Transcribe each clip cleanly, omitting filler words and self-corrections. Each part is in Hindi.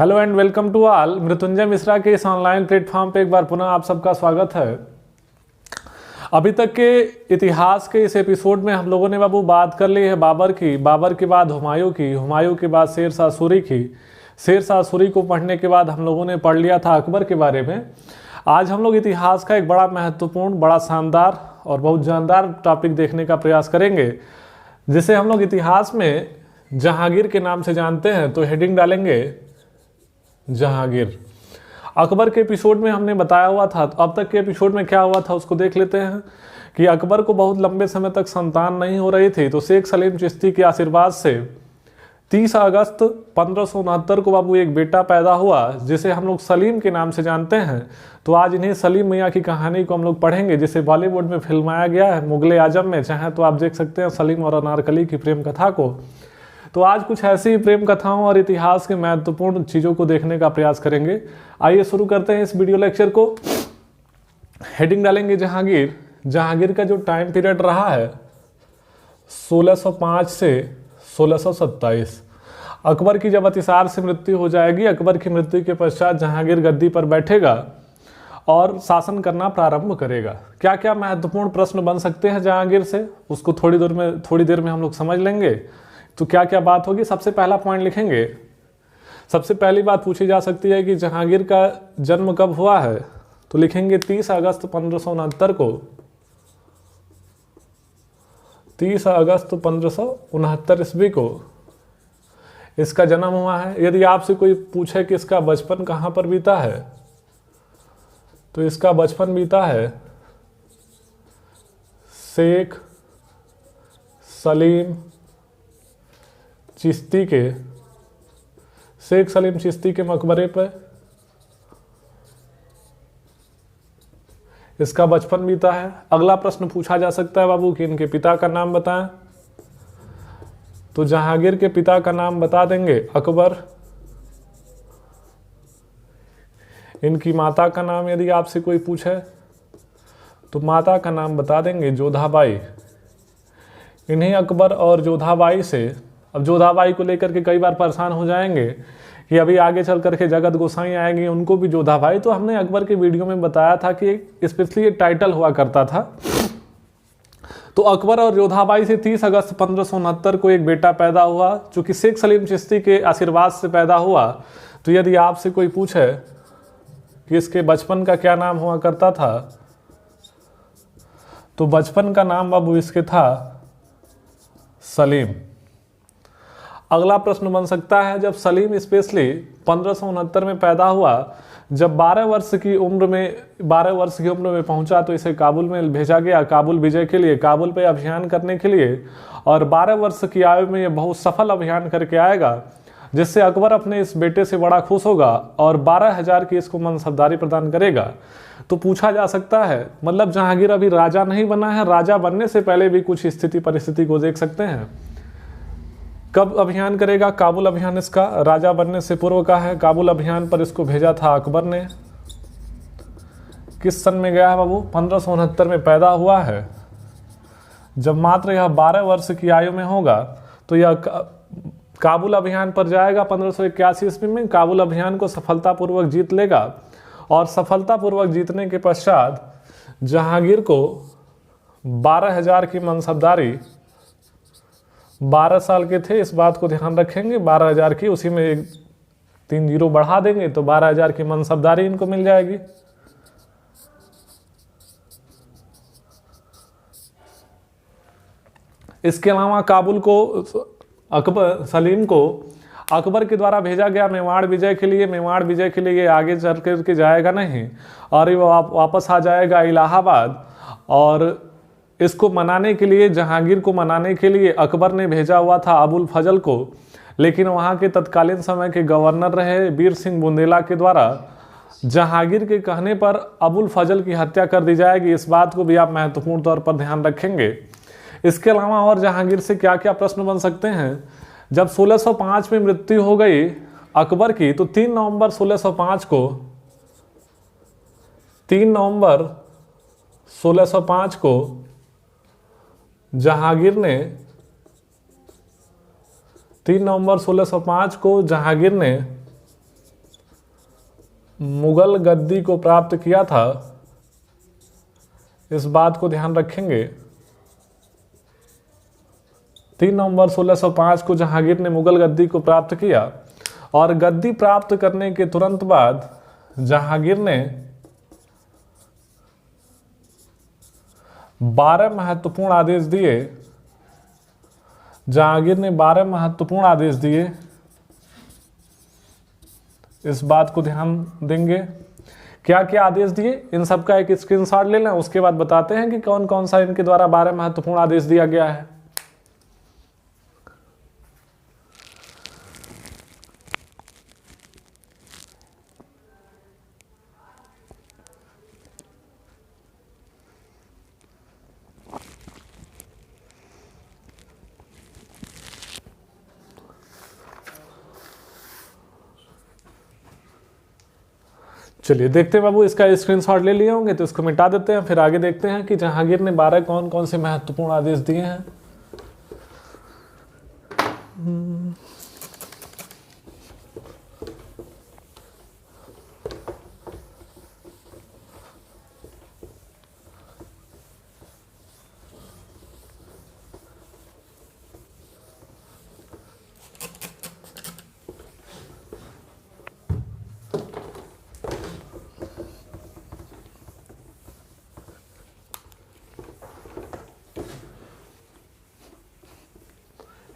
Hello and welcome to all. Mrityunjay Mishra के इस ऑनलाइन प्लेटफॉर्म पे एक बार पुनः आप सबका स्वागत है। अभी तक के इतिहास के इस एपिसोड में हम लोगों ने बाबू बात कर ली है बाबर की, बाबर के बाद हुमायूं की, हुमायूं के बाद शेर शाह सूरी की, शेर शाह सूरी को पढ़ने के बाद हम लोगों ने पढ़ लिया था अकबर के बारे में। आज हम लोग इतिहास का एक बड़ा महत्वपूर्ण, बड़ा शानदार और बहुत जानदार टॉपिक देखने का प्रयास करेंगे, जिसे हम लोग इतिहास में जहांगीर के नाम से जानते हैं। तो हेडिंग डालेंगे जहांगीर। अकबर के एपिसोड में हमने बताया हुआ था, तो अब तक के एपिसोड में क्या हुआ था उसको देख लेते हैं कि अकबर को बहुत लंबे समय तक संतान नहीं हो रही थी, तो शेख सलीम चिश्ती के आशीर्वाद से 30 अगस्त 1569 को बाबू एक बेटा पैदा हुआ, जिसे हम लोग सलीम के नाम से जानते हैं। तो आज इन्हें सलीम मियाँ की कहानी को हम लोग पढ़ेंगे, जिसे बॉलीवुड में फिल्माया गया है मुगले आजम में। चाहे तो आप देख सकते हैं सलीम और अनारकली की प्रेम कथा को। तो आज कुछ ऐसी प्रेम कथाओं और इतिहास के महत्वपूर्ण चीज़ों को देखने का प्रयास करेंगे। आइए शुरू करते हैं इस वीडियो लेक्चर को। हेडिंग डालेंगे जहांगीर। जहांगीर का जो टाइम पीरियड रहा है 1605 से 1627। अकबर की जब अतिसार से मृत्यु हो जाएगी, अकबर की मृत्यु के पश्चात जहांगीर गद्दी पर बैठेगा और शासन करना प्रारंभ करेगा। क्या क्या महत्वपूर्ण प्रश्न बन सकते हैं जहांगीर से, उसको थोड़ी देर में हम लोग समझ लेंगे। तो क्या क्या बात होगी, सबसे पहला पॉइंट लिखेंगे। सबसे पहली बात पूछी जा सकती है कि जहांगीर का जन्म कब हुआ है, तो लिखेंगे 30 अगस्त 1569 को। 30 अगस्त 1569 ईस्वी को इसका जन्म हुआ है। यदि आपसे कोई पूछे कि इसका बचपन कहाँ पर बीता है, तो इसका बचपन बीता है शेख सलीम चिश्ती के मकबरे पर इसका बचपन बीता है। अगला प्रश्न पूछा जा सकता है बाबू कि इनके पिता का नाम बताएं, तो जहांगीर के पिता का नाम बता देंगे अकबर। इनकी माता का नाम यदि आपसे कोई पूछे तो माता का नाम बता देंगे जोधाबाई। इन्हीं अकबर और जोधाबाई से, अब जोधाबाई को लेकर के कई बार परेशान हो जाएंगे कि अभी आगे चल करके जगत गोसाई आएंगे, उनको भी जोधाबाई। तो हमने अकबर के वीडियो में बताया था कि स्पेशली ये टाइटल हुआ करता था। तो अकबर और जोधाबाई से 30 अगस्त 1569 को एक बेटा पैदा हुआ, जो कि शेख सलीम चिश्ती के आशीर्वाद से पैदा हुआ। तो यदि आपसे कोई पूछे कि इसके बचपन का क्या नाम हुआ करता था, तो बचपन का नाम बाबू इसके था सलीम। अगला प्रश्न बन सकता है, जब सलीम स्पेशली 1569 में पैदा हुआ, जब 12 वर्ष की उम्र में पहुंचा, तो इसे काबुल में भेजा गया काबुल विजय के लिए, काबुल पे अभियान करने के लिए। और 12 वर्ष की आयु में ये बहुत सफल अभियान करके आएगा, जिससे अकबर अपने इस बेटे से बड़ा खुश होगा और 12,000 की इसको मनसबदारी प्रदान करेगा। तो पूछा जा सकता है, मतलब जहांगीर अभी राजा नहीं बना है, राजा बनने से पहले भी कुछ स्थिति परिस्थिति को देख सकते हैं। कब अभियान करेगा? काबुल अभियान इसका राजा बनने से पूर्व का है। काबुल अभियान पर इसको भेजा था अकबर ने। किस सन में गया है बाबू? 1569 में पैदा हुआ है। जब मात्र यह 12 वर्ष की आयु में होगा, तो यह काबुल अभियान पर जाएगा 1581 ईस्वी में। काबुल अभियान को सफलतापूर्वक जीत लेगा और सफलतापूर्वक जीतने के पश्चात जहांगीर को 12,000 की मनसबदारी, 12 साल के थे, इस बात को ध्यान रखेंगे, 12,000 की, उसी में 3 जीरो बढ़ा देंगे तो 12,000 की मनसबदारी इनको मिल जाएगी। इसके अलावा सलीम को अकबर के द्वारा भेजा गया मेवाड़ विजय के लिए। मेवाड़ विजय के लिए ये आगे चल करके जाएगा नहीं और ये वापस आ जाएगा इलाहाबाद। और इसको मनाने के लिए, जहांगीर को मनाने के लिए अकबर ने भेजा हुआ था अबुल फजल को, लेकिन वहाँ के तत्कालीन समय के गवर्नर रहे वीर सिंह बुंदेला के द्वारा जहांगीर के कहने पर अबुल फजल की हत्या कर दी जाएगी। इस बात को भी आप महत्वपूर्ण तौर पर ध्यान रखेंगे। इसके अलावा और जहांगीर से क्या क्या प्रश्न बन सकते हैं? जब 1605 में मृत्यु हो गई अकबर की, तो 3 नवंबर 1605 को जहांगीर ने 3 नवंबर 1605 को जहांगीर ने मुगल गद्दी को प्राप्त किया था, इस बात को ध्यान रखेंगे। 3 नवंबर 1605 को जहांगीर ने मुगल गद्दी को प्राप्त किया और गद्दी प्राप्त करने के तुरंत बाद जहांगीर ने 12 महत्वपूर्ण आदेश दिए। जहांगीर ने 12 महत्वपूर्ण आदेश दिए, इस बात को ध्यान देंगे। क्या क्या आदेश दिए, इन सब का एक स्क्रीनशॉट ले लें, उसके बाद बताते हैं कि कौन कौन सा इनके द्वारा 12 महत्वपूर्ण आदेश दिया गया है। चलिए देखते हैं बाबू, इसका स्क्रीनशॉट ले लिए होंगे तो इसको मिटा देते हैं, फिर आगे देखते हैं कि जहांगीर ने 12 कौन कौन से महत्वपूर्ण आदेश दिए हैं।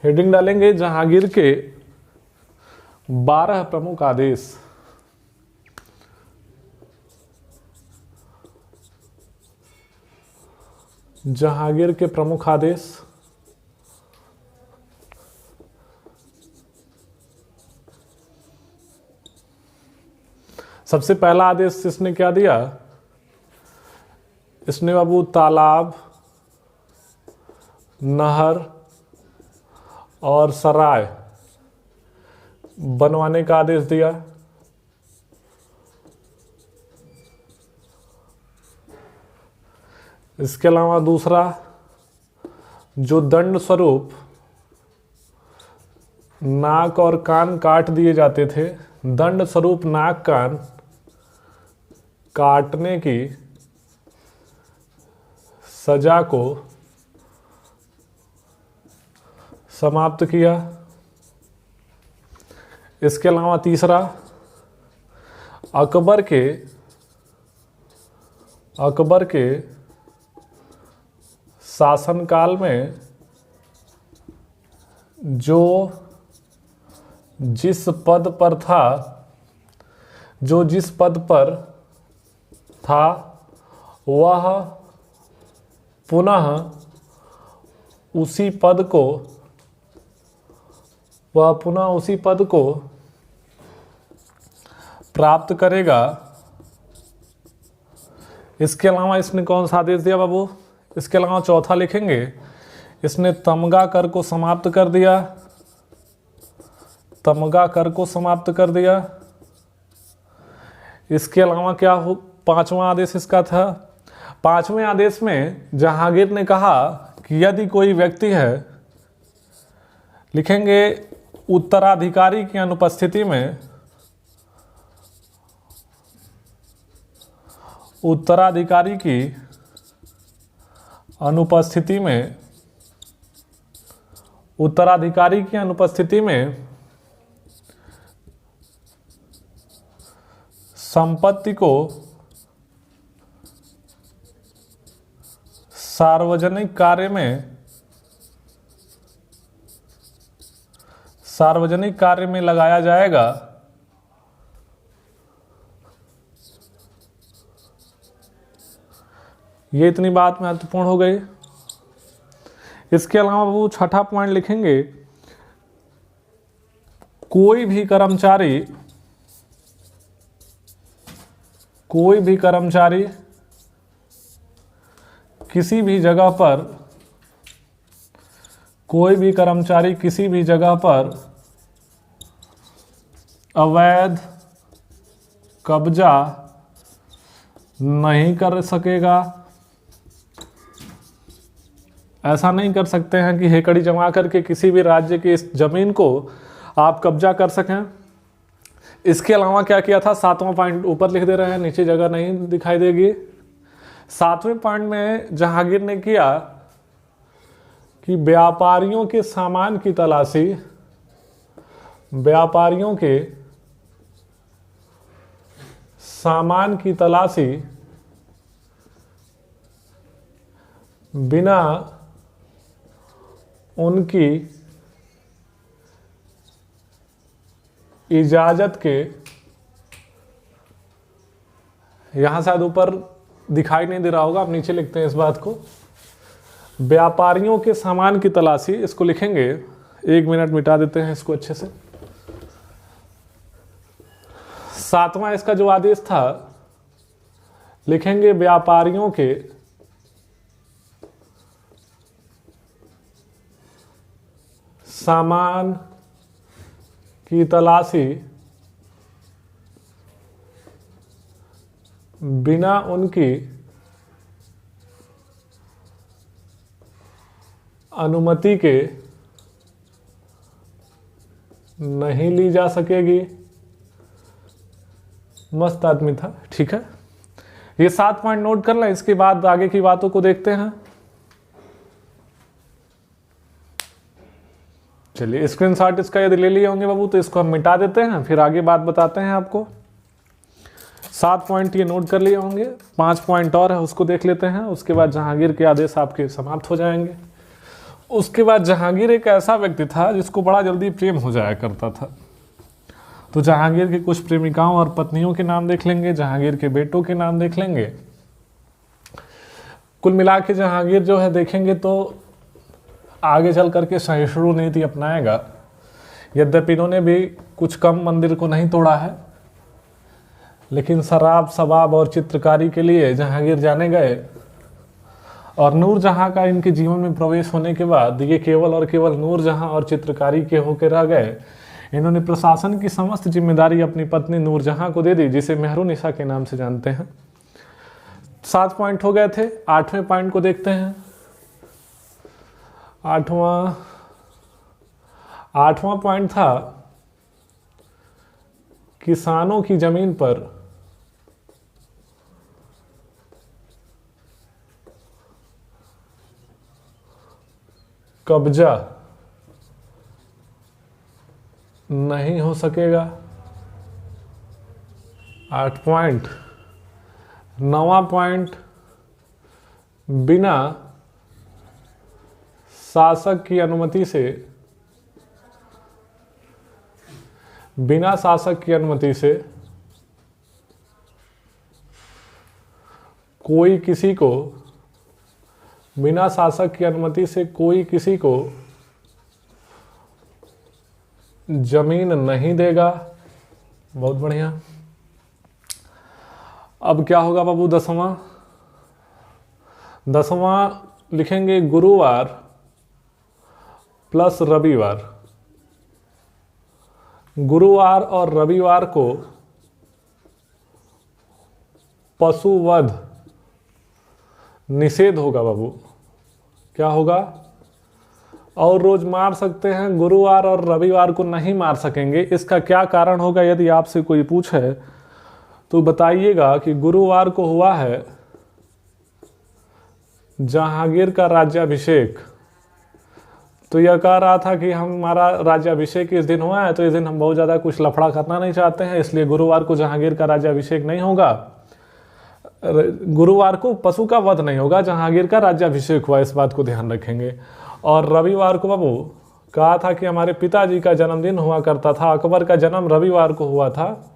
हेडिंग डालेंगे जहांगीर के 12 प्रमुख आदेश। जहांगीर के प्रमुख आदेश। सबसे पहला आदेश इसने क्या दिया, इसने बाबू तालाब, नहर और सराय बनवाने का आदेश दिया। इसके अलावा दूसरा, जो दंड स्वरूप नाक और कान काट दिए जाते थे, दंड स्वरूप नाक कान काटने की सजा को समाप्त किया। इसके अलावा तीसरा, अकबर के शासनकाल में जो जिस पद पर था वह पुनः उसी पद को प्राप्त करेगा। इसके अलावा इसने कौन सा आदेश दिया बाबू, इसके अलावा चौथा लिखेंगे, इसने तमगा कर को समाप्त कर दिया। तमगा कर को समाप्त कर दिया। इसके अलावा क्या हो, पांचवा आदेश इसका था। पांचवें आदेश में जहांगीर ने कहा कि यदि कोई व्यक्ति है, लिखेंगे उत्तराधिकारी की अनुपस्थिति में, उत्तराधिकारी की अनुपस्थिति में, उत्तराधिकारी की अनुपस्थिति में संपत्ति को सार्वजनिक कार्य में लगाया जाएगा। ये इतनी बात महत्वपूर्ण हो गई। इसके अलावा वो छठा पॉइंट लिखेंगे, कोई भी कर्मचारी किसी भी जगह पर अवैध कब्जा नहीं कर सकेगा। ऐसा नहीं कर सकते हैं कि हेकड़ी जमा करके किसी भी राज्य की इस जमीन को आप कब्जा कर सकें। इसके अलावा क्या किया था, 7वां पॉइंट ऊपर लिख दे रहे हैं, नीचे जगह नहीं दिखाई देगी। 7वें पॉइंट में जहांगीर ने किया कि व्यापारियों के सामान की तलाशी, व्यापारियों के सामान की तलाशी बिना उनकी इजाजत के, यहां शायद ऊपर दिखाई नहीं दे रहा होगा, आप नीचे लिखते हैं इस बात को, व्यापारियों के सामान की तलाशी, इसको लिखेंगे, 1 मिनट मिटा देते हैं इसको अच्छे से। 7वां इसका जो आदेश था, लिखेंगे व्यापारियों के सामान की तलाशी बिना उनकी अनुमति के नहीं ली जा सकेगी। मस्त आदमी था, ठीक है। ये 7 पॉइंट नोट कर लें, इसके बाद आगे की बातों को देखते हैं। चलिए स्क्रीनशॉट इसका यदि ले लिए होंगे बाबू तो इसको हम मिटा देते हैं, फिर आगे बात बताते हैं आपको। 7 पॉइंट ये नोट कर लिए होंगे, 5 पॉइंट और है उसको देख लेते हैं। उसके बाद जहांगीर के आदेश आपके समाप्त हो जाएंगे। उसके बाद जहांगीर एक ऐसा व्यक्ति था जिसको बड़ा जल्दी प्रेम हो जाया करता था। तो जहांगीर की कुछ प्रेमिकाओं और पत्नियों के नाम देख लेंगे, जहांगीर के बेटों के नाम देख लेंगे। कुल मिला के जहांगीर जो है देखेंगे तो आगे चल करके सहिष्णु नीति अपनाएगा। यद्यपि इन्होंने भी कुछ कम मंदिर को नहीं तोड़ा है, लेकिन शराब शबाब और चित्रकारी के लिए जहांगीर जाने गए और नूरजहां का इनके जीवन में प्रवेश होने के बाद ये केवल और केवल नूरजहां और चित्रकारी के होकर रह गए। इन्होंने प्रशासन की समस्त जिम्मेदारी अपनी पत्नी नूरजहां को दे दी, जिसे मेहरुनिसा के नाम से जानते हैं। 7 पॉइंट हो गए थे। 8वें पॉइंट को देखते हैं। 8वां पॉइंट था किसानों की जमीन पर कब्जा नहीं हो सकेगा। 8 पॉइंट। 9वां पॉइंट, बिना शासक की अनुमति से, बिना शासक की अनुमति से कोई किसी को, बिना शासक की अनुमति से कोई किसी को जमीन नहीं देगा। बहुत बढ़िया। अब क्या होगा बाबू 10वां? 10वां लिखेंगे गुरुवार प्लस रविवार। गुरुवार और रविवार को पशुवध निषेध होगा बाबू। क्या होगा? और रोज मार सकते हैं, गुरुवार और रविवार को नहीं मार सकेंगे। इसका क्या कारण होगा? यदि आपसे कोई पूछे तो बताइएगा कि गुरुवार को हुआ है जहांगीर का राज्याभिषेक। तो यह कह रहा था कि हमारा राज्याभिषेक इस दिन हुआ है, तो इस दिन हम बहुत ज़्यादा कुछ लफड़ा करना नहीं चाहते हैं, इसलिए गुरुवार को जहांगीर का राज्याभिषेक नहीं होगा। गुरुवार को पशु का वध नहीं होगा, जहांगीर का राज्याभिषेक हुआ, इस बात को ध्यान रखेंगे। और रविवार को बाबू कहा था कि हमारे पिताजी का जन्मदिन हुआ करता था, अकबर का जन्म रविवार को हुआ था,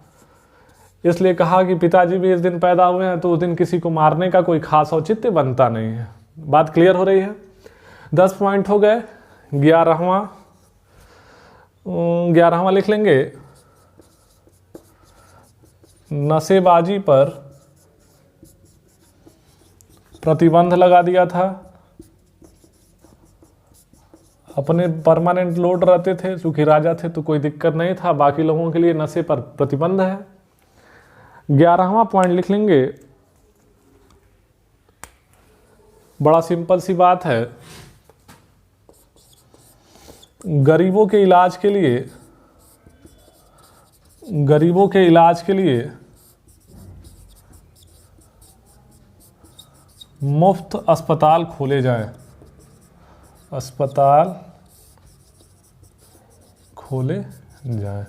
इसलिए कहा कि पिताजी भी इस दिन पैदा हुए हैं, तो उस दिन किसी को मारने का कोई खास औचित्य बनता नहीं है। बात क्लियर हो रही है? 10 पॉइंट हो गए। 11वां लिख लेंगे नशेबाजी पर प्रतिबंध लगा दिया था। अपने परमानेंट लोड रहते थे, चूंकि राजा थे तो कोई दिक्कत नहीं था, बाकी लोगों के लिए नशे पर प्रतिबंध है। 11वां पॉइंट लिख लेंगे, बड़ा सिंपल सी बात है, गरीबों के इलाज के लिए गरीबों के इलाज के लिए मुफ्त अस्पताल खोले जाएं, अस्पताल खोले जाएं।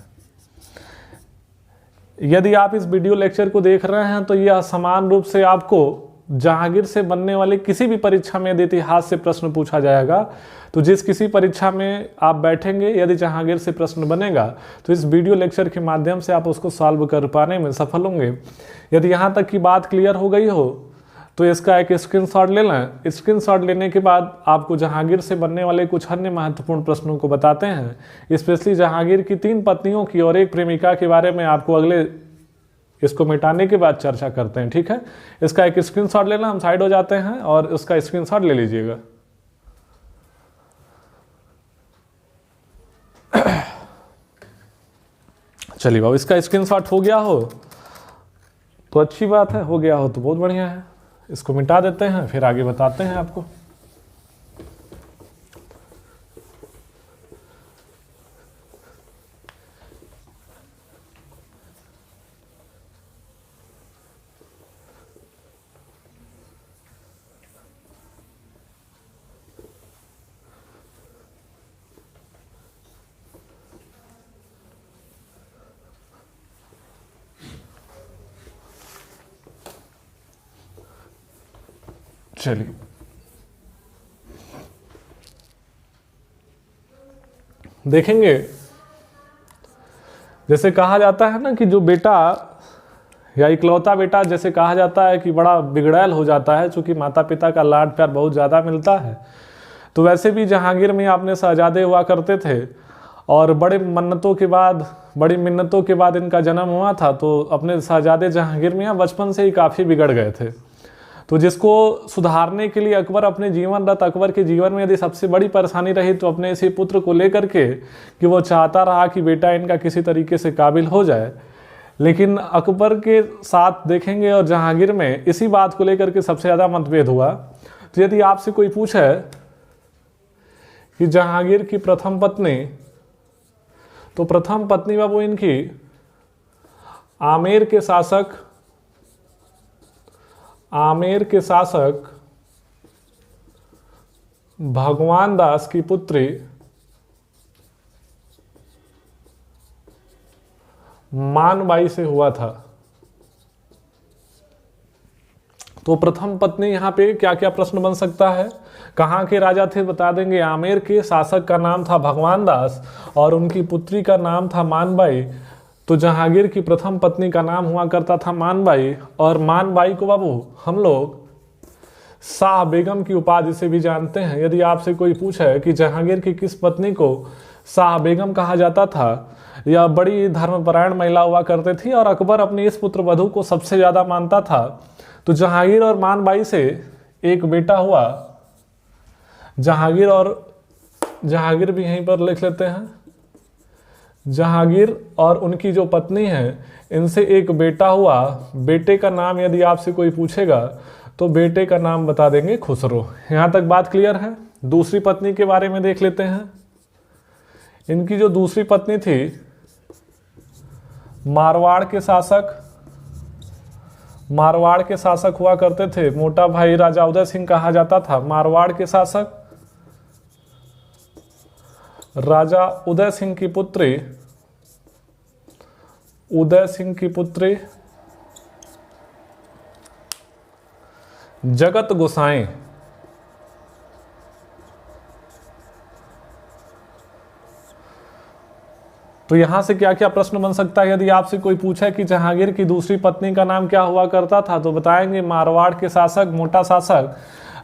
यदि आप इस वीडियो लेक्चर को देख रहे हैं तो यह समान रूप से आपको जहांगीर से बनने वाले किसी भी परीक्षा में यदि इतिहास से प्रश्न पूछा जाएगा तो जिस किसी परीक्षा में आप बैठेंगे यदि जहांगीर से प्रश्न बनेगा तो इस वीडियो लेक्चर के माध्यम से आप उसको सॉल्व कर पाने में सफल होंगे। यदि यहाँ तक की बात क्लियर हो गई हो तो इसका एक स्क्रीनशॉट ले लें। स्क्रीनशॉट लेने के बाद आपको जहांगीर से बनने वाले कुछ अन्य महत्वपूर्ण प्रश्नों को बताते हैं। स्पेशली जहांगीर की 3 पत्नियों की और 1 प्रेमिका के बारे में आपको अगले इसको मिटाने के बाद चर्चा करते हैं। ठीक है, इसका एक स्क्रीनशॉट लेना, हम साइड हो जाते हैं और उसका स्क्रीनशॉट ले लीजिएगा। चलिए बाबू, इसका स्क्रीनशॉट हो गया हो तो अच्छी बात है, हो गया हो तो बहुत बढ़िया है। इसको मिटा देते हैं, फिर आगे बताते हैं आपको। चलिए, देखेंगे जैसे कहा जाता है ना कि जो बेटा या इकलौता बेटा जैसे कहा जाता है कि बड़ा बिगड़ैल हो जाता है चूंकि माता पिता का लाड प्यार बहुत ज़्यादा मिलता है, तो वैसे भी जहांगीर में अपने शहजादे हुआ करते थे और बड़ी मिन्नतों के बाद इनका जन्म हुआ था। तो अपने शहजादे जहांगीर मियाँ बचपन से ही काफ़ी बिगड़ गए थे। तो जिसको सुधारने के लिए अकबर के जीवन में यदि सबसे बड़ी परेशानी रही तो अपने इसी पुत्र को लेकर के कि वो चाहता रहा कि बेटा इनका किसी तरीके से काबिल हो जाए। लेकिन अकबर के साथ देखेंगे और जहांगीर में इसी बात को लेकर के सबसे ज़्यादा मतभेद हुआ। तो यदि आपसे कोई पूछे कि जहांगीर की प्रथम पत्नी, तो प्रथम पत्नी बाबू इनकी आमेर के शासक भगवान दास की पुत्री मानबाई से हुआ था। तो प्रथम पत्नी यहाँ पे क्या क्या प्रश्न बन सकता है, कहाँ के राजा थे बता देंगे। आमेर के शासक का नाम था भगवान दास और उनकी पुत्री का नाम था मानबाई। तो जहांगीर की प्रथम पत्नी का नाम हुआ करता था मानबाई, और मानबाई को बाबू हम लोग शाह बेगम की उपाधि से भी जानते हैं। यदि आपसे कोई पूछे कि जहांगीर की किस पत्नी को शाह बेगम कहा जाता था, यह बड़ी धर्मपरायण महिला हुआ करती थी और अकबर अपनी इस पुत्र वधू को सबसे ज़्यादा मानता था। तो जहांगीर और मानबाई से एक बेटा हुआ, जहांगीर भी यहीं पर लिख लेते हैं। जहांगीर और उनकी जो पत्नी है इनसे एक बेटा हुआ। बेटे का नाम यदि आपसे कोई पूछेगा तो बेटे का नाम बता देंगे खुसरो। यहाँ तक बात क्लियर है। दूसरी पत्नी के बारे में देख लेते हैं। इनकी जो दूसरी पत्नी थी मारवाड़ के शासक हुआ करते थे। मोटा भाई राजा उदय सिंह कहा जाता था। मारवाड़ के शासक राजा उदय सिंह की पुत्री जगत गोसाई। तो यहां से क्या क्या प्रश्न बन सकता है। यदि आपसे कोई पूछे कि जहांगीर की दूसरी पत्नी का नाम क्या हुआ करता था, तो बताएंगे मारवाड़ के शासक मोटा शासक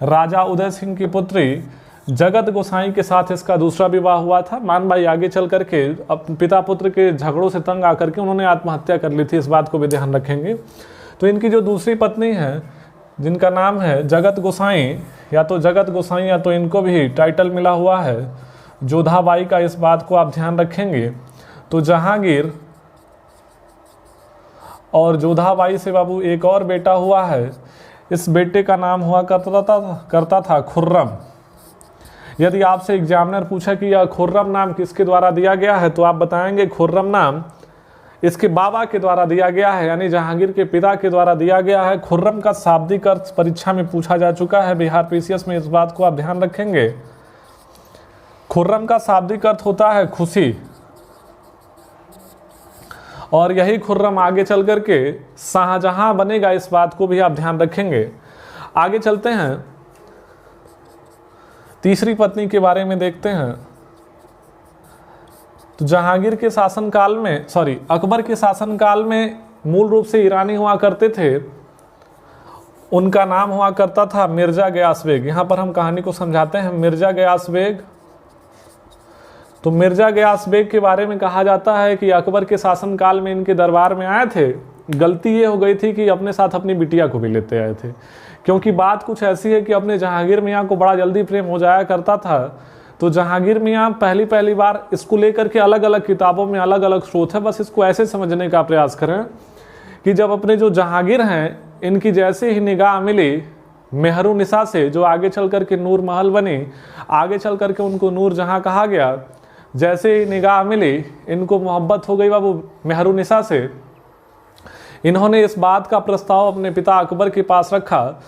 राजा उदय सिंह की पुत्री जगत गोसाई के साथ इसका दूसरा विवाह हुआ था। मानबाई आगे चल करके पिता पुत्र के झगड़ों से तंग आकर के उन्होंने आत्महत्या कर ली थी, इस बात को भी ध्यान रखेंगे। तो इनकी जो दूसरी पत्नी है जिनका नाम है जगत गोसाई, या तो इनको भी टाइटल मिला हुआ है जोधाबाई का, इस बात को आप ध्यान रखेंगे। तो जहांगीर और जोधाबाई से बाबू एक और बेटा हुआ है। इस बेटे का नाम हुआ करता था खुर्रम। यदि आपसे एग्जामिनर पूछा कि यह खुर्रम नाम किसके द्वारा दिया गया है, तो आप बताएंगे खुर्रम नाम इसके बाबा के द्वारा दिया गया है, यानी जहांगीर के पिता के द्वारा दिया गया है। खुर्रम का शाब्दिक अर्थ परीक्षा में पूछा जा चुका है, बिहार पीसीएस में, इस बात को आप ध्यान रखेंगे। खुर्रम का शाब्दिक अर्थ होता है खुशी, और यही खुर्रम आगे चल करके शाहजहां बनेगा, इस बात को भी आप ध्यान रखेंगे। आगे चलते हैं, तीसरी पत्नी के बारे में देखते हैं। तो जहांगीर के शासनकाल में, अकबर के शासनकाल में मूल रूप से ईरानी हुआ करते थे। उनका नाम हुआ करता था मिर्जा गयास बेग। यहाँ पर हम कहानी को समझाते हैं। मिर्जा गयास बेग, तो मिर्जा गयास बेग के बारे में कहा जाता है कि अकबर के शासनकाल में इनके दरबार में आए थे। गलती ये हो गई थी कि अपने साथ अपनी बिटिया को भी लेते आए थे, क्योंकि बात कुछ ऐसी है कि अपने जहांगीर मियाँ को बड़ा जल्दी प्रेम हो जाया करता था। तो जहांगीर मियाँ पहली बार इसको लेकर के अलग अलग किताबों में अलग अलग स्रोत है, बस इसको ऐसे समझने का प्रयास करें कि जब अपने जो जहांगीर हैं, इनकी जैसे ही निगाह मिली मेहरुनिसा से, जो आगे चल करके नूर महल बनी, आगे चल करके उनको नूर जहां कहा गया, जैसे ही निगाह मिली इनको मोहब्बत हो गई बाबू मेहरुनिसा से। इन्होंने इस बात का प्रस्ताव अपने पिता अकबर के पास रखा।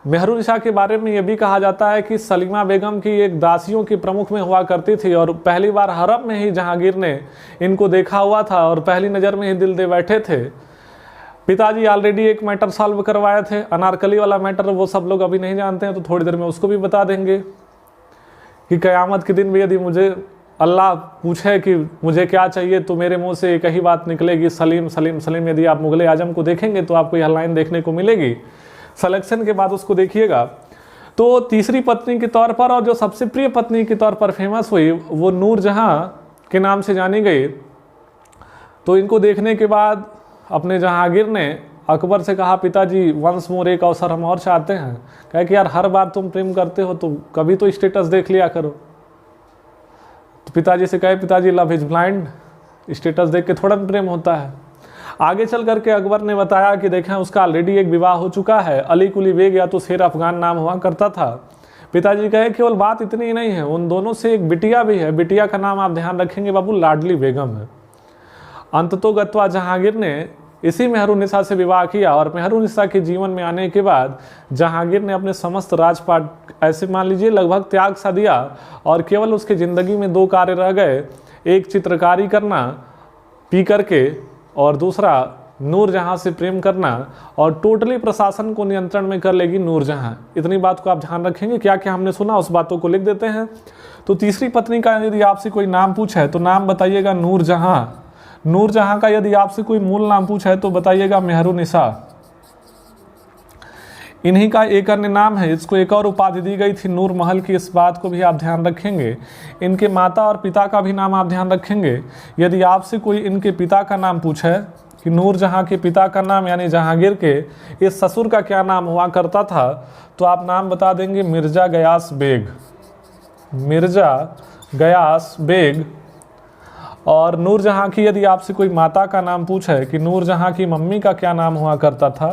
मेहरुनिसा के बारे में यह भी कहा जाता है कि सलीमा बेगम की एक दासियों की प्रमुख में हुआ करती थी, और पहली बार हरम में ही जहांगीर ने इनको देखा हुआ था और पहली नज़र में ही दिल दे बैठे थे। पिताजी ऑलरेडी एक मैटर सॉल्व करवाए थे, अनारकली वाला मैटर, वो सब लोग अभी नहीं जानते हैं, तो थोड़ी देर में उसको भी बता देंगे कि क़यामत के दिन भी यदि मुझे अल्लाह पूछे कि मुझे क्या चाहिए, तो मेरे मुंह से एक ही बात निकलेगी, सलीम सलीम सलीम। यदि आप मुगल आजम को देखेंगे तो आपको यह लाइन देखने को मिलेगी। सिलेक्शन के बाद उसको देखिएगा। तो तीसरी पत्नी के तौर पर, और जो सबसे प्रिय पत्नी के तौर पर फेमस हुई, वो नूर जहां के नाम से जानी गई। तो इनको देखने के बाद अपने जहांगीर ने अकबर से कहा, पिताजी वंस मोर, एक अवसर हम और चाहते हैं। कहे कि यार हर बार तुम प्रेम करते हो तो कभी तो स्टेटस देख लिया करो। तो पिताजी से कहे, पिताजी लव इज ब्लाइंड, स्टेटस देख के थोड़ा प्रेम होता है। आगे चल करके अकबर ने बताया कि देखें उसका ऑलरेडी एक विवाह हो चुका है, अली कुली बेग या तो शेर अफगान नाम हुआ करता था। पिताजी कहे केवल बात इतनी ही नहीं है, उन दोनों से एक बिटिया भी है, बिटिया का नाम आप ध्यान रखेंगे बाबू, लाडली बेगम है। अंततोगत्वा जहांगीर ने इसी मेहरुनिसा से विवाह किया, और मेहरुनिसा के जीवन में आने के बाद जहांगीर ने अपने समस्त राजपाट ऐसे मान लीजिए लगभग त्याग सा दिया, और केवल उसके ज़िंदगी में दो कार्य रह गए, एक चित्रकारी करना पी करके, और दूसरा नूरजहां से प्रेम करना, और टोटली प्रशासन को नियंत्रण में कर लेगी नूरजहां। इतनी बात को आप ध्यान रखेंगे। क्या क्या हमने सुना उस बातों को लिख देते हैं। तो तीसरी पत्नी का यदि आपसे कोई नाम पूछे तो नाम बताइएगा नूरजहां। नूरजहां का यदि आपसे कोई मूल नाम पूछे तो बताइएगा मेहरुनिसा। इन्हीं का एक अन्य नाम है, इसको एक और उपाधि दी गई थी नूर महल की, इस बात को भी आप ध्यान रखेंगे। इनके माता और पिता का भी नाम आप ध्यान रखेंगे। यदि आपसे कोई इनके पिता का नाम पूछे कि नूरजहां के पिता का नाम यानी जहांगीर के इस ससुर का क्या नाम हुआ करता था, तो आप नाम बता देंगे मिर्जा गयास बेग, मिर्जा गयास बेग। और नूरजहां की यदि आपसे कोई माता का नाम पूछे कि नूरजहां की मम्मी का क्या नाम हुआ करता था,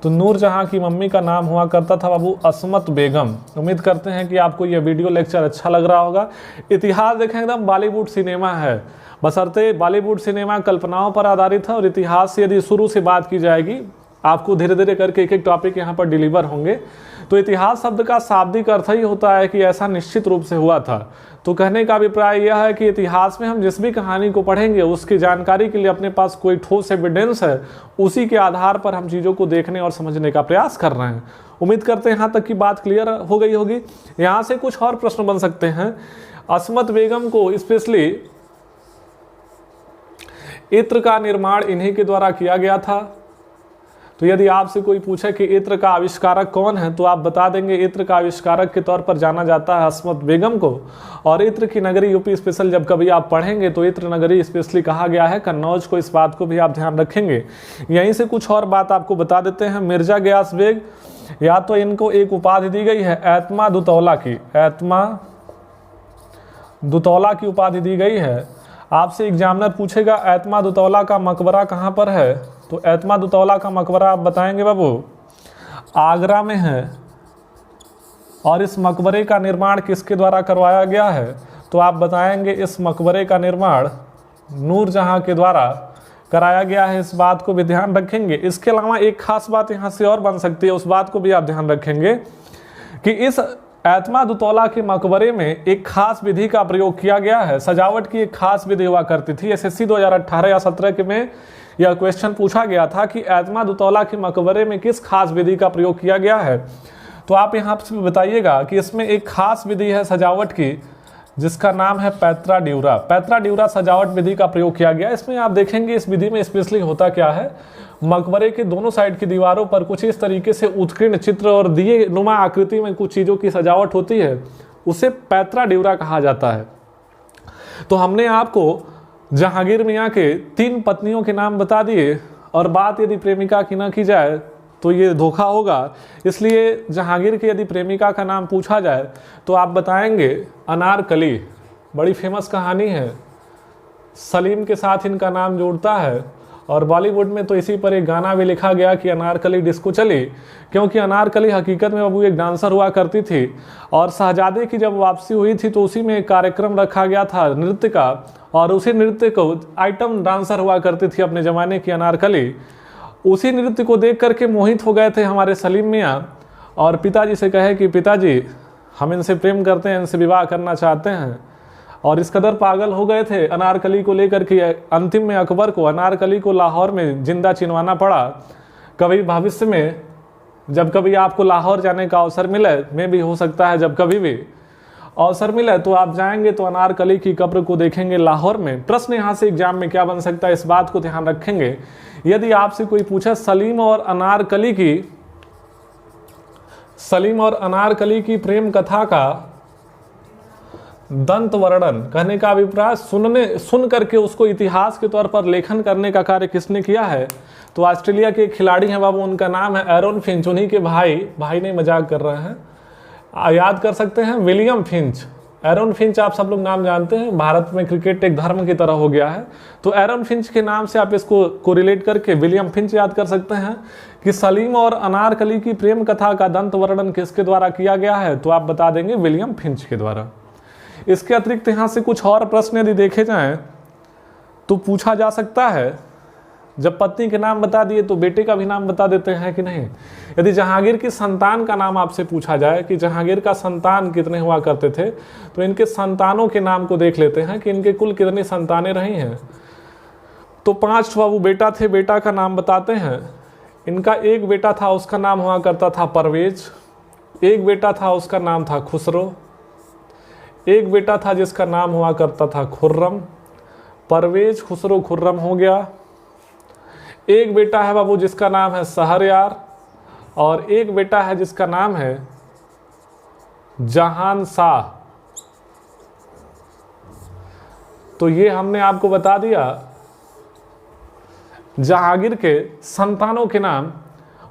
तो नूरजहां की मम्मी का नाम हुआ करता था बाबू असमत बेगम। उम्मीद करते हैं कि आपको यह वीडियो लेक्चर अच्छा लग रहा होगा। इतिहास देखें एकदम बॉलीवुड सिनेमा है, बशर्ते बॉलीवुड सिनेमा कल्पनाओं पर आधारित है, और इतिहास से यदि शुरू से बात की जाएगी, आपको धीरे धीरे करके एक एक टॉपिक यहाँ पर डिलीवर होंगे। तो इतिहास शब्द का शाब्दिक अर्थ ही होता है कि ऐसा निश्चित रूप से हुआ था। तो कहने का अभिप्राय यह है कि इतिहास में हम जिस भी कहानी को पढ़ेंगे उसकी जानकारी के लिए अपने पास कोई ठोस एविडेंस है, उसी के आधार पर हम चीज़ों को देखने और समझने का प्रयास कर रहे हैं। उम्मीद करते हैं यहाँ तक की बात क्लियर हो गई होगी। यहाँ से कुछ और प्रश्न बन सकते हैं। असमत बेगम को स्पेशली इत्र का निर्माण इन्हीं के द्वारा किया गया था। तो यदि आपसे कोई पूछे कि इत्र का आविष्कारक कौन है, तो आप बता देंगे इत्र का आविष्कारक के तौर पर जाना जाता है असमत बेगम को। और इत्र की नगरी यूपी स्पेशल जब कभी आप पढ़ेंगे तो इत्र नगरी स्पेशली कहा गया है कन्नौज को, इस बात को भी आप ध्यान रखेंगे। यहीं से कुछ और बात आपको बता देते हैं। मिर्जा गयास बेग, या तो इनको एक उपाधि दी गई है एतमा दुतौला की, एतमा दुतौला की उपाधि दी गई है। आपसे एग्जामिनर पूछेगा एतमा दुतौला का मकबरा कहाँ पर है, तो एतमा दुतौला का मकबरा आप बताएंगे बाबू आगरा में है। और इस मकबरे का निर्माण किसके द्वारा करवाया गया है, तो आप बताएंगे इस मकबरे का निर्माण नूरजहां के द्वारा कराया गया है, इस बात को भी ध्यान रखेंगे। इसके अलावा एक खास बात यहाँ से और बन सकती है, उस बात को भी आप ध्यान रखेंगे कि इस एतमादुतौला के मकबरे में एक खास विधि का प्रयोग किया गया है। सजावट की एक खास विधि हुआ करती थी। SSC 2018 या 17 के में यह क्वेश्चन पूछा गया था कि एतमादुतौला के मकबरे में किस खास विधि का प्रयोग किया गया है। तो आप यहाँ से बताइएगा कि इसमें एक खास विधि है सजावट की, जिसका नाम है पैत्रा ड्यूरा। पैत्रा ड्यूरा सजावट विधि का प्रयोग किया गया। इसमें आप देखेंगे इस विधि में स्पेशली होता क्या है, मकबरे के दोनों साइड की दीवारों पर कुछ इस तरीके से उत्कीर्ण चित्र और दिए नुमा आकृति में कुछ चीज़ों की सजावट होती है, उसे पैत्रा ड्यूरा कहा जाता है। तो हमने आपको जहांगीर मियाँ के 3 पत्नियों के नाम बता दिए, और बात यदि प्रेमिका की ना की जाए तो ये धोखा होगा। इसलिए जहांगीर की यदि प्रेमिका का नाम पूछा जाए तो आप बताएंगे अनारकली। बड़ी फेमस कहानी है, सलीम के साथ इनका नाम जोड़ता है, और बॉलीवुड में तो इसी पर एक गाना भी लिखा गया कि अनारकली डिस्को चली, क्योंकि अनारकली हकीकत में बाबू एक डांसर हुआ करती थी। और शहजादे की जब वापसी हुई थी तो उसी में एक कार्यक्रम रखा गया था नृत्य का, और उसी नृत्य को आइटम डांसर हुआ करती थी अपने ज़माने की अनारकली। उसी नृत्य को देख करके मोहित हो गए थे हमारे सलीम मियाँ, और पिताजी से कहे कि पिताजी हम इनसे प्रेम करते हैं, इनसे विवाह करना चाहते हैं। और इस कदर पागल हो गए थे अनारकली को लेकर के अंतिम में अकबर को अनारकली को लाहौर में जिंदा चिनवाना पड़ा। कभी भविष्य में जब कभी आपको लाहौर जाने का अवसर मिले, में भी हो सकता है जब कभी भी अवसर मिले तो आप जाएंगे तो अनारकली की कब्र को देखेंगे लाहौर में। प्रश्न यहाँ से एग्जाम में क्या बन सकता है, इस बात को ध्यान रखेंगे। यदि आपसे कोई पूछे सलीम और अनारकली की प्रेम कथा का दंत वर्णन कहने का अभिप्राय सुन करके उसको इतिहास के तौर पर लेखन करने का कार्य किसने किया है, तो ऑस्ट्रेलिया के खिलाड़ी हैं बाबू, उनका नाम है एरोन फिंच। उन्हीं के भाई नहीं, मजाक कर रहे हैं, याद कर सकते हैं, विलियम फिंच। एरोन फिंच आप सब लोग नाम जानते हैं, भारत में क्रिकेट एक धर्म की तरह हो गया है। तो एरोन फिंच के नाम से आप इसको कोरिलेट करके विलियम फिंच याद कर सकते हैं कि सलीम और अनारकली की प्रेम कथा का दंत वर्णन किसके द्वारा किया गया है, तो आप बता देंगे विलियम फिंच के द्वारा। इसके अतिरिक्त यहाँ से कुछ और प्रश्न यदि देखे जाएं तो पूछा जा सकता है, जब पत्नी के नाम बता दिए तो बेटे का भी नाम बता देते हैं कि नहीं। यदि जहांगीर की संतान का नाम आपसे पूछा जाए कि जहांगीर का संतान कितने हुआ करते थे, तो इनके संतानों के नाम को देख लेते हैं कि इनके कुल कितनी संतानें रही हैं। तो 5 बाबू बेटा थे, बेटा का नाम बताते हैं। इनका एक बेटा था, उसका नाम हुआ करता था परवेज। एक बेटा था, उसका नाम था खुसरो। एक बेटा था जिसका नाम हुआ करता था खुर्रम। परवेज, खुसरो, खुर्रम हो गया। एक बेटा है बाबू जिसका नाम है शहरयार, और एक बेटा है जिसका नाम है जहान शाह। तो ये हमने आपको बता दिया जहांगीर के संतानों के नाम।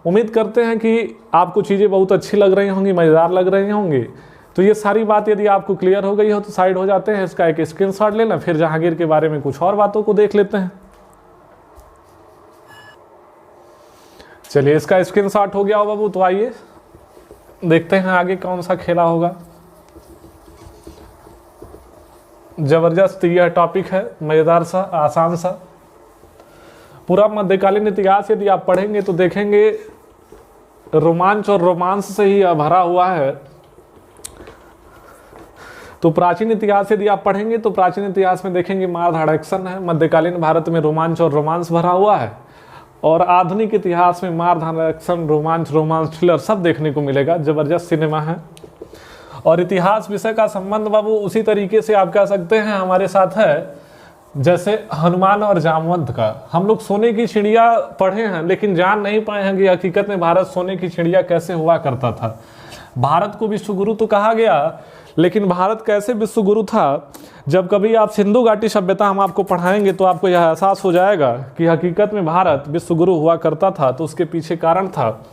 उम्मीद करते हैं कि आपको चीज़ें बहुत अच्छी लग रही होंगी, मज़ेदार लग रही होंगी। तो ये सारी बात यदि आपको क्लियर हो गई हो तो साइड हो जाते हैं, इसका एक स्क्रीनशॉट लेना, फिर जहांगीर के बारे में कुछ और बातों को देख लेते हैं। चलिए, इसका स्क्रीनशॉट हो गया हो बाबू, तो आइए देखते हैं आगे कौन सा खेला होगा। जबरदस्त यह टॉपिक है, मजेदार सा, आसान सा। पूरा मध्यकालीन इतिहास यदि आप पढ़ेंगे तो देखेंगे रोमांच और रोमांस से ही भरा हुआ है। तो प्राचीन इतिहास यदि आप पढ़ेंगे तो प्राचीन इतिहास में देखेंगे मार धाड़ एक्शन है, मध्यकालीन भारत में रोमांच और रोमांस भरा हुआ है, और आधुनिक इतिहास में मार धाड़ एक्शन, रोमांस, थ्रिलर सब देखने को मिलेगा। जबरदस्त सिनेमा है। और इतिहास विषय का संबंध बाबू उसी तरीके से आप कह सकते हैं हमारे साथ है जैसे हनुमान और जामवंत का। हम लोग सोने की चिड़िया पढ़े हैं लेकिन जान नहीं पाए हैं कि हकीकत में भारत सोने की चिड़िया कैसे हुआ करता था। भारत को विश्वगुरु तो कहा गया, लेकिन भारत कैसे विश्वगुरु था, जब कभी आप सिंधु घाटी सभ्यता हम आपको पढ़ाएंगे तो आपको यह एहसास हो जाएगा कि हकीकत में भारत विश्वगुरु हुआ करता था। तो उसके पीछे कारण था,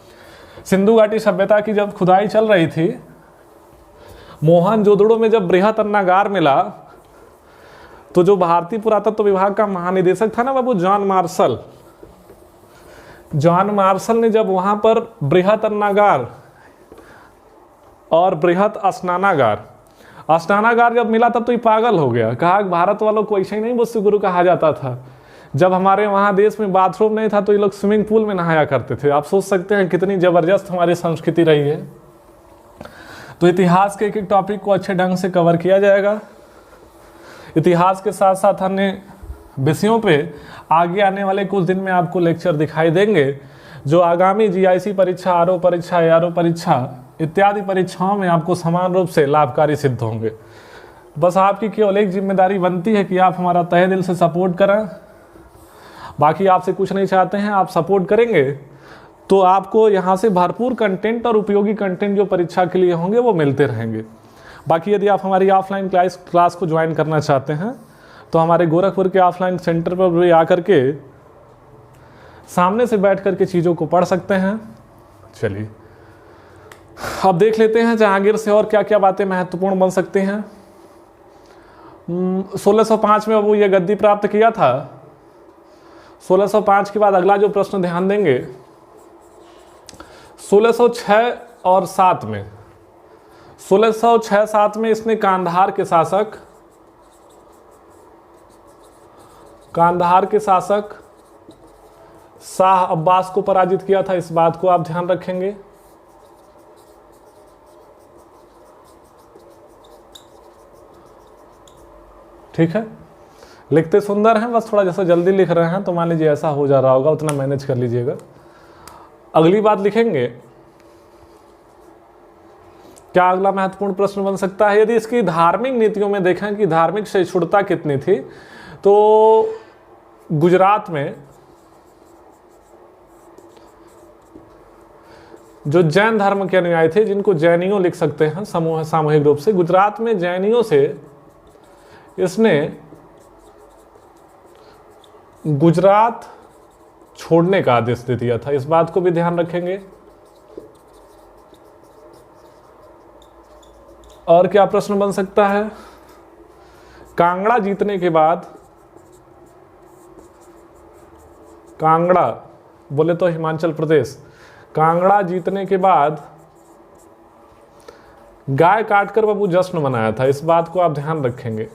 सिंधु घाटी सभ्यता की जब खुदाई चल रही थी, मोहनजोदड़ो में जब बृहत अन्नागार मिला, तो जो भारतीय पुरातत्व विभाग का महानिदेशक था ना बाबू जॉन मार्शल ने जब वहां पर बृहत अन्नागार और बृहत स्नानागार जब मिला तब तो ये पागल हो गया। कहा भारत वालों को ऐसे ही नहीं विश्वगुरु कहा जाता था, जब हमारे वहाँ देश में बाथरूम नहीं था तो ये लोग स्विमिंग पूल में नहाया करते थे। आप सोच सकते हैं कितनी ज़बरदस्त हमारी संस्कृति रही है। तो इतिहास के एक एक टॉपिक को अच्छे ढंग से कवर किया जाएगा। इतिहास के साथ साथ अन्य विषयों पे आगे आने वाले कुछ दिन में आपको लेक्चर दिखाई देंगे, जो आगामी जीआईसी परीक्षा, आरओ परीक्षा, एआरओ परीक्षा इत्यादि परीक्षाओं में आपको समान रूप से लाभकारी सिद्ध होंगे। बस आपकी केवल एक जिम्मेदारी बनती है कि आप हमारा तहे दिल से सपोर्ट करें। बाकी आपसे कुछ नहीं चाहते हैं, आप सपोर्ट करेंगे तो आपको यहाँ से भरपूर कंटेंट और उपयोगी कंटेंट जो परीक्षा के लिए होंगे वो मिलते रहेंगे। बाकी यदि आप हमारी ऑफलाइन क्लास को ज्वाइन करना चाहते हैं तो हमारे गोरखपुर के ऑफलाइन सेंटर पर भी आकर के सामने से बैठ कर के चीज़ों को पढ़ सकते हैं। चलिए अब देख लेते हैं जहांगीर से और क्या क्या बातें महत्वपूर्ण बन सकती हैं। 1605 में वो ये गद्दी प्राप्त किया था। 1605 के बाद अगला जो प्रश्न ध्यान देंगे, 1606 और 7 में, 1606-7 में इसने कांधार के शासक शाह अब्बास को पराजित किया था। इस बात को आप ध्यान रखेंगे। ठीक है, लिखते सुंदर हैं, बस थोड़ा जैसा जल्दी लिख रहे हैं तो मान लीजिए ऐसा हो जा रहा होगा, उतना मैनेज कर लीजिएगा। अगली बात लिखेंगे, क्या अगला महत्वपूर्ण प्रश्न बन सकता है, यदि इसकी धार्मिक नीतियों में देखें कि धार्मिक सहिष्णुता कितनी थी, तो गुजरात में जो जैन धर्म के अनुयायी थे, जिनको जैनियों लिख सकते हैं सामूहिक रूप से, गुजरात में जैनियों से इसने गुजरात छोड़ने का आदेश दे दिया था। इस बात को भी ध्यान रखेंगे। और क्या प्रश्न बन सकता है, कांगड़ा जीतने के बाद, कांगड़ा बोले तो हिमाचल प्रदेश, कांगड़ा जीतने के बाद गाय काटकर बाबू जश्न मनाया था। इस बात को आप ध्यान रखेंगे।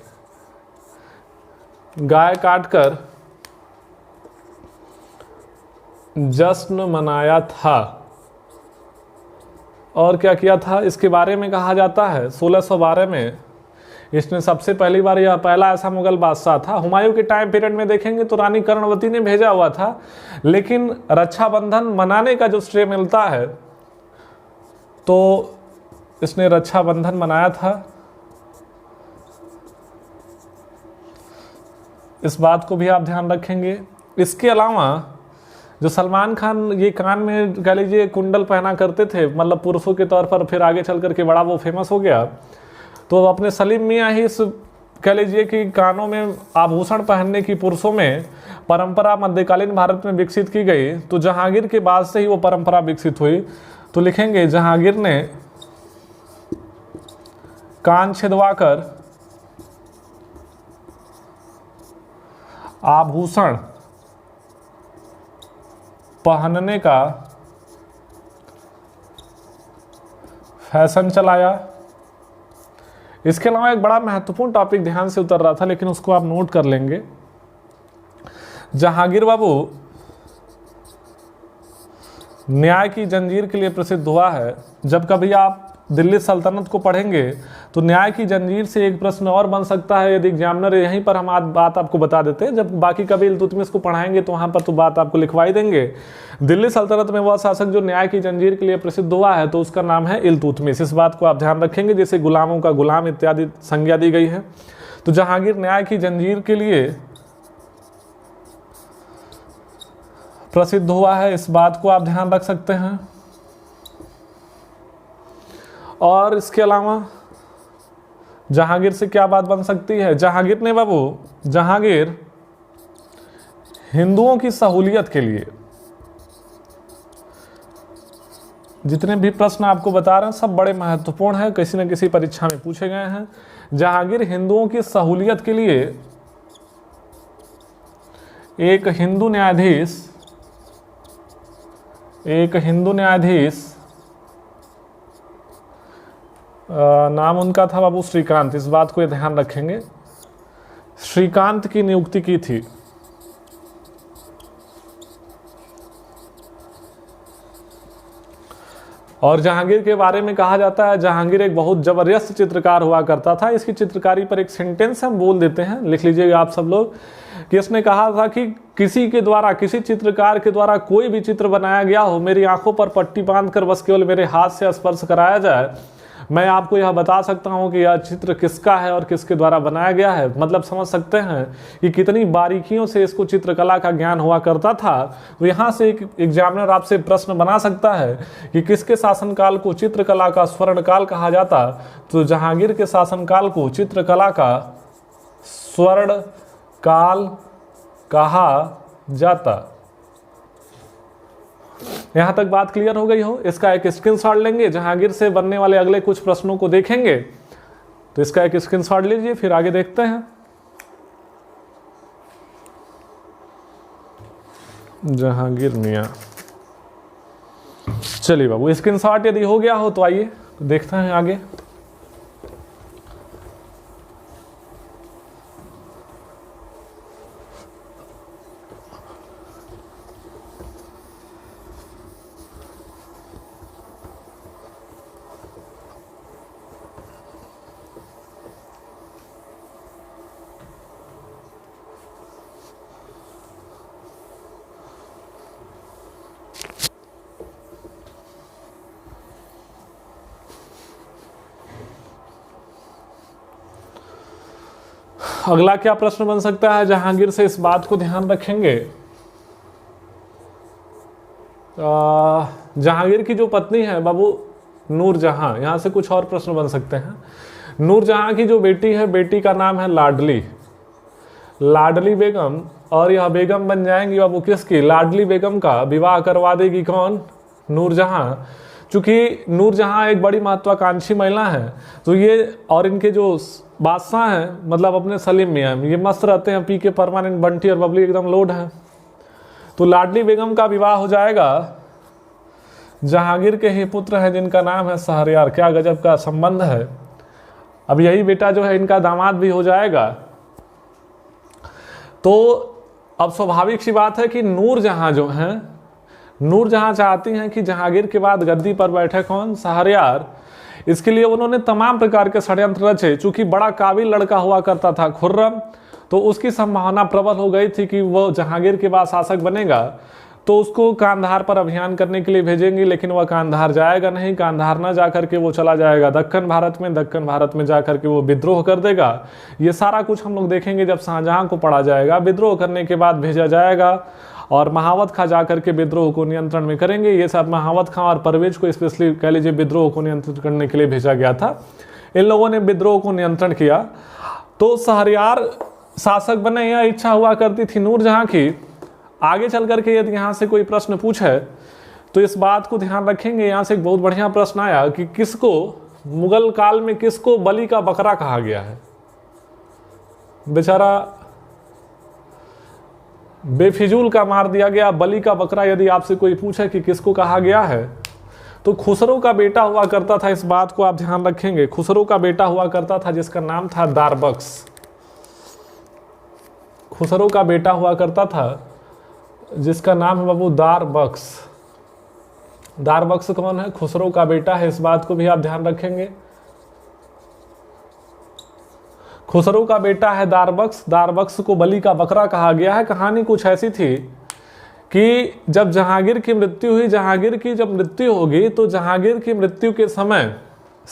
गाय काटकर जश्न मनाया था। और क्या किया था, इसके बारे में कहा जाता है 1612 में इसने सबसे पहली बार, यह पहला ऐसा मुगल बादशाह था। हुमायूं के टाइम पीरियड में देखेंगे तो रानी कर्णवती ने भेजा हुआ था, लेकिन रक्षाबंधन मनाने का जो श्रेय मिलता है तो इसने रक्षाबंधन मनाया था। इस बात को भी आप ध्यान रखेंगे। इसके अलावा जो सलमान खान ये कान में कह लीजिए कुंडल पहना करते थे, मतलब पुरुषों के तौर पर, फिर आगे चल करके बड़ा वो फेमस हो गया, तो अपने सलीम मियाँ ही इस कह लीजिए कि कानों में आभूषण पहनने की पुरुषों में परंपरा मध्यकालीन भारत में विकसित की गई। तो जहांगीर के बाद से ही वो परंपरा विकसित हुई। तो लिखेंगे जहांगीर ने कान छिदवाकर आभूषण पहनने का फैशन चलाया। इसके अलावा एक बड़ा महत्वपूर्ण टॉपिक ध्यान से उतर रहा था, लेकिन उसको आप नोट कर लेंगे। जहांगीर बाबू न्याय की जंजीर के लिए प्रसिद्ध हुआ है। जब कभी आप दिल्ली सल्तनत को पढ़ेंगे तो न्याय की जंजीर से एक प्रश्न और बन सकता है, यदि एग्जामिनर यहीं पर हम बात आपको बता देते हैं। जब बाकी कभी इल्तुतमिश को पढ़ाएंगे तो वहाँ पर तो बात आपको लिखवाई देंगे। दिल्ली सल्तनत में वह शासक जो न्याय की जंजीर के लिए प्रसिद्ध हुआ है तो उसका नाम है इल्तुतमिश। इस बात को आप ध्यान रखेंगे, जैसे गुलामों का गुलाम इत्यादि संज्ञा दी गई है। तो जहांगीर न्याय की जंजीर के लिए प्रसिद्ध हुआ है, इस बात को आप ध्यान रख सकते हैं। और इसके अलावा जहांगीर से क्या बात बन सकती है, जहांगीर ने बाबू, जहांगीर हिंदुओं की सहूलियत के लिए, जितने भी प्रश्न आपको बता रहे हैं सब बड़े महत्वपूर्ण हैं, किसी न किसी परीक्षा में पूछे गए हैं। जहांगीर हिंदुओं की सहूलियत के लिए एक हिंदू न्यायाधीश नाम उनका था बाबू श्रीकांत। इस बात को ध्यान रखेंगे, श्रीकांत की नियुक्ति की थी। और जहांगीर के बारे में कहा जाता है जहांगीर एक बहुत जबरदस्त चित्रकार हुआ करता था। इसकी चित्रकारी पर एक सेंटेंस हम बोल देते हैं, लिख लीजिएगा आप सब लोग, कि इसने कहा था कि किसी के द्वारा, किसी चित्रकार के द्वारा कोई भी चित्र बनाया गया हो, मेरी आंखों पर पट्टी बांधकर बस केवल मेरे हाथ से स्पर्श कराया जाए, मैं आपको यह बता सकता हूं कि यह चित्र किसका है और किसके द्वारा बनाया गया है। मतलब समझ सकते हैं कि कितनी बारीकियों से इसको चित्रकला का ज्ञान हुआ करता था। तो यहाँ से एक एग्जामिनर आपसे प्रश्न बना सकता है कि किसके शासनकाल को चित्रकला का स्वर्णकाल कहा जाता, तो जहांगीर के शासनकाल को चित्रकला का स्वर्ण काल कहा जाता। यहां तक बात क्लियर हो गई हो? इसका एक स्क्रीनशॉट लेंगे, जहांगीर से बनने वाले अगले कुछ प्रश्नों को देखेंगे, तो इसका एक स्क्रीनशॉट लीजिए, फिर आगे देखते हैं। जहांगीर मियां, चलिए बाबू स्क्रीनशॉट यदि हो गया हो तो आइए देखते हैं आगे। अगला क्या प्रश्न बन सकता है जहांगीर से, इस बात को ध्यान रखेंगे। जहांगीर की जो पत्नी है बाबू नूरजहां, यहां से कुछ और प्रश्न बन सकते हैं। नूरजहां की जो बेटी है, बेटी का नाम है लाडली, लाडली बेगम, और यह बेगम बन जाएंगी बाबू किसकी? लाडली बेगम का विवाह करवा देगी कौन? नूरजहां। चूंकि नूरजहां एक बड़ी महत्वाकांक्षी महिला है, तो ये और इनके जो बादशाह हैं, मतलब अपने सलीम मियां, ये मस्त रहते हैं, पी के परमानेंट बंटी और बबली एकदम लोड है। तो लाडली बेगम का विवाह हो जाएगा जहांगीर के ही पुत्र हैं जिनका नाम है शहरयार। क्या गजब का संबंध है। अब यही बेटा जो है इनका दामाद भी हो जाएगा। तो अब स्वाभाविक सी बात है कि नूरजहां जो हैं, नूरजहां चाहती हैं कि जहांगीर के बाद गद्दी पर बैठे कौन? शहरयार। इसके लिए उन्होंने तमाम प्रकार के षड्यंत्र रचे। चूंकि बड़ा काबिल लड़का हुआ करता था खुर्रम, तो उसकी संभावना प्रबल हो गई थी कि वो जहांगीर के बाद शासक बनेगा, तो उसको कांधार पर अभियान करने के लिए भेजेंगे, लेकिन वह कांधार जाएगा नहीं। कांधार न जाकर के वो चला जाएगा दक्कन भारत में, दक्कन भारत में जाकर के वो विद्रोह कर देगा। ये सारा कुछ हम लोग देखेंगे जब शाहजहां को पढ़ा जाएगा। विद्रोह करने के बाद भेजा जाएगा और महावत खां जाकर के विद्रोह को नियंत्रण में करेंगे। ये सब महावत खां और परवेज को स्पेशली कह लीजिए विद्रोह को नियंत्रित करने के लिए भेजा गया था। इन लोगों ने विद्रोह को नियंत्रण किया। तो शहरयार शासक बने, यह इच्छा हुआ करती थी नूरजहां की। आगे चल करके यदि यहाँ से कोई प्रश्न पूछे तो इस बात को ध्यान रखेंगे। यहाँ से एक बहुत बढ़िया प्रश्न आया कि किसको मुगल काल में किसको बलि का बकरा कहा गया है? बेचारा बेफिजूल का मार दिया गया। बलि का बकरा यदि आपसे कोई पूछे कि किसको कहा गया है, तो खुसरो का बेटा हुआ करता था। इस बात को आप ध्यान रखेंगे। खुसरो का बेटा हुआ करता था जिसका नाम था दारबक्स। खुसरो का बेटा हुआ करता था जिसका नाम है बाबू दारबक्स। दारबक्स कौन है? खुसरो का बेटा है। इस बात को भी आप ध्यान रखेंगे। खुसरो का बेटा है दारबक्स। दारबक्स को बलि का बकरा कहा गया है। कहानी कुछ ऐसी थी कि जब जहांगीर की मृत्यु हुई, जहांगीर की जब मृत्यु होगी तो जहांगीर की मृत्यु के समय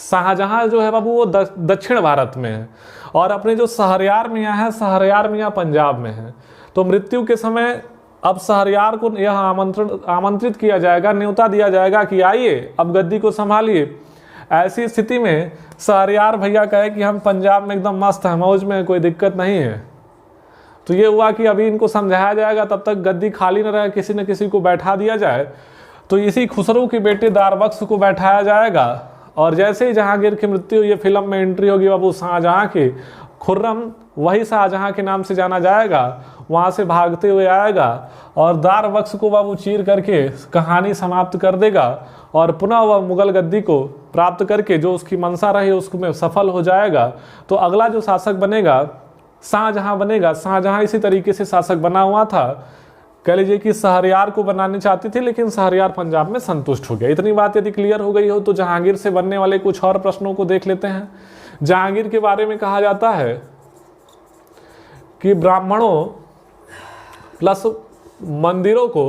शाहजहां जो है बाबू वो दक्षिण भारत में है और अपने जो शहरयार मियाँ है, शहरयार मियाँ पंजाब में है। तो मृत्यु के समय अब शहरयार को यह आमंत्रित किया जाएगा, न्योता दिया जाएगा कि आइए अब गद्दी को संभालिए। ऐसी स्थिति में शहरयार भैया कहे कि हम पंजाब में एकदम मस्त हैं, मौज में, कोई दिक्कत नहीं है। तो ये हुआ कि अभी इनको समझाया जाएगा, तब तक गद्दी खाली न रहे, किसी न किसी को बैठा दिया जाए। तो इसी खुसरो के बेटे दारबक्स को बैठाया जाएगा। और जैसे ही जहांगीर की मृत्यु ये फिल्म में एंट्री होगी बाबू शाहजहां की, खुर्रम वही शाहजहां के नाम से जाना जाएगा, वहां से भागते हुए आएगा और दारबक्स को बाबू चीर करके कहानी समाप्त कर देगा और पुनः वह मुगल गद्दी को प्राप्त करके जो उसकी मंशा रही उसमें सफल हो जाएगा। तो अगला जो शासक बनेगा शाहजहां बनेगा। शाहजहां इसी तरीके से शासक बना हुआ था। कह लीजिए कि शहरयार को बनाने चाहती थी, लेकिन शहरयार पंजाब में संतुष्ट हो गया। इतनी बात यदि क्लियर हो गई हो तो जहांगीर से बनने वाले कुछ और प्रश्नों को देख लेते हैं। जहांगीर के बारे में कहा जाता है कि ब्राह्मणों प्लस मंदिरों को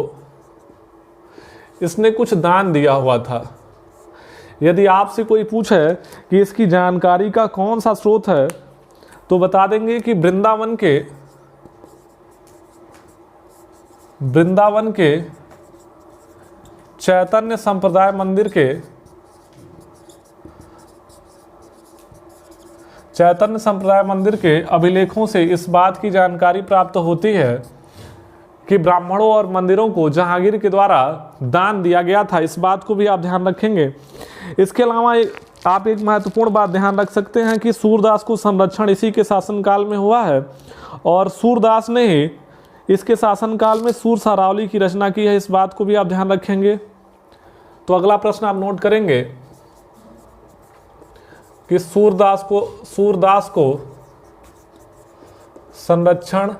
इसने कुछ दान दिया हुआ था। यदि आपसे कोई पूछे कि इसकी जानकारी का कौन सा स्रोत है तो बता देंगे कि वृंदावन के चैतन्य संप्रदाय मंदिर के अभिलेखों से इस बात की जानकारी प्राप्त होती है कि ब्राह्मणों और मंदिरों को जहांगीर के द्वारा दान दिया गया था। इस बात को भी आप ध्यान रखेंगे। इसके अलावा आप एक महत्वपूर्ण बात ध्यान रख सकते हैं कि सूरदास को संरक्षण इसी के शासनकाल में हुआ है और सूरदास ने ही इसके शासनकाल में सूर सारावली की रचना की है। इस बात को भी आप ध्यान रखेंगे। तो अगला प्रश्न आप नोट करेंगे कि सूरदास को संरक्षण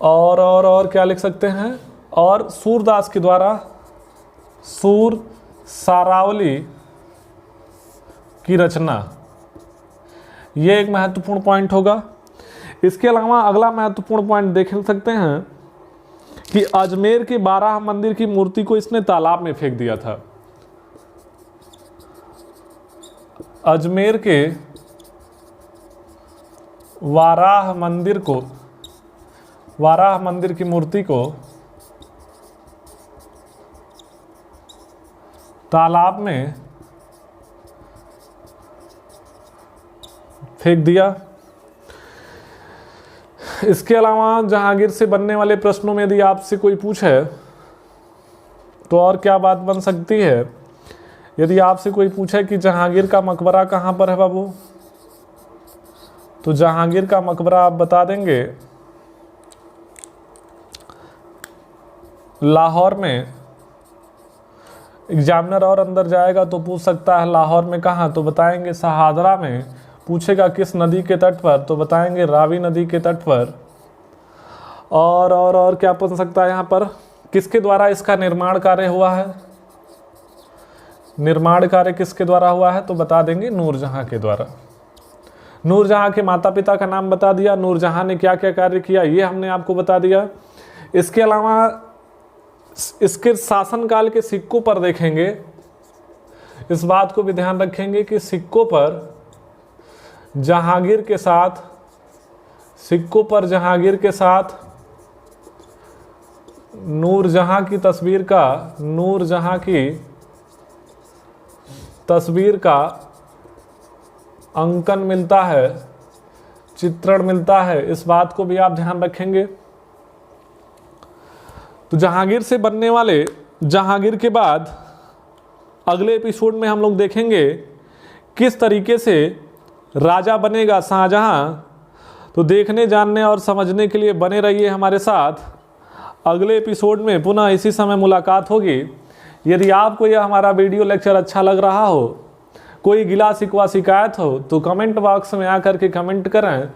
और क्या लिख सकते हैं, और सूरदास के द्वारा सूर सारावली की रचना, ये एक महत्वपूर्ण पॉइंट होगा। इसके अलावा अगला महत्वपूर्ण पॉइंट देख सकते हैं कि अजमेर के बाराह मंदिर की मूर्ति को इसने तालाब में फेंक दिया था। अजमेर के वाराह मंदिर की मूर्ति को तालाब में फेंक दिया। इसके अलावा जहांगीर से बनने वाले प्रश्नों में यदि आपसे कोई पूछे तो और क्या बात बन सकती है। यदि आपसे कोई पूछे कि जहांगीर का मकबरा कहाँ पर है बाबू, तो जहांगीर का मकबरा आप बता देंगे लाहौर में। एग्जामिनर और अंदर जाएगा तो पूछ सकता है लाहौर में कहाँ, तो बताएंगे शहादरा में। पूछेगा किस नदी के तट पर, तो बताएंगे रावी नदी के तट पर। और क्या पूछ सकता है यहाँ पर, किसके द्वारा इसका निर्माण कार्य हुआ है। निर्माण कार्य किसके द्वारा हुआ है, तो बता देंगे नूरजहां के द्वारा। नूरजहां के माता पिता का नाम बता दिया, नूरजहां ने क्या क्या कार्य किया ये हमने आपको बता दिया। इसके अलावा इसके शासनकाल के सिक्कों पर देखेंगे, इस बात को भी ध्यान रखेंगे कि सिक्कों पर जहांगीर के साथ नूरजहां की तस्वीर का अंकन मिलता है, चित्रण मिलता है। इस बात को भी आप ध्यान रखेंगे। तो जहांगीर से बनने वाले जहांगीर के बाद अगले एपिसोड में हम लोग देखेंगे किस तरीके से राजा बनेगा शाहजहां। तो देखने, जानने और समझने के लिए बने रहिए हमारे साथ। अगले एपिसोड में पुनः इसी समय मुलाकात होगी। यदि आपको यह हमारा वीडियो लेक्चर अच्छा लग रहा हो, कोई गिला शिकवा शिकायत हो, तो कमेंट बॉक्स में आकर के कमेंट करें,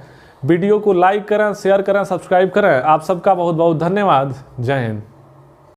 वीडियो को लाइक करें, शेयर करें, सब्सक्राइब करें। आप सबका बहुत बहुत धन्यवाद। जय हिंद।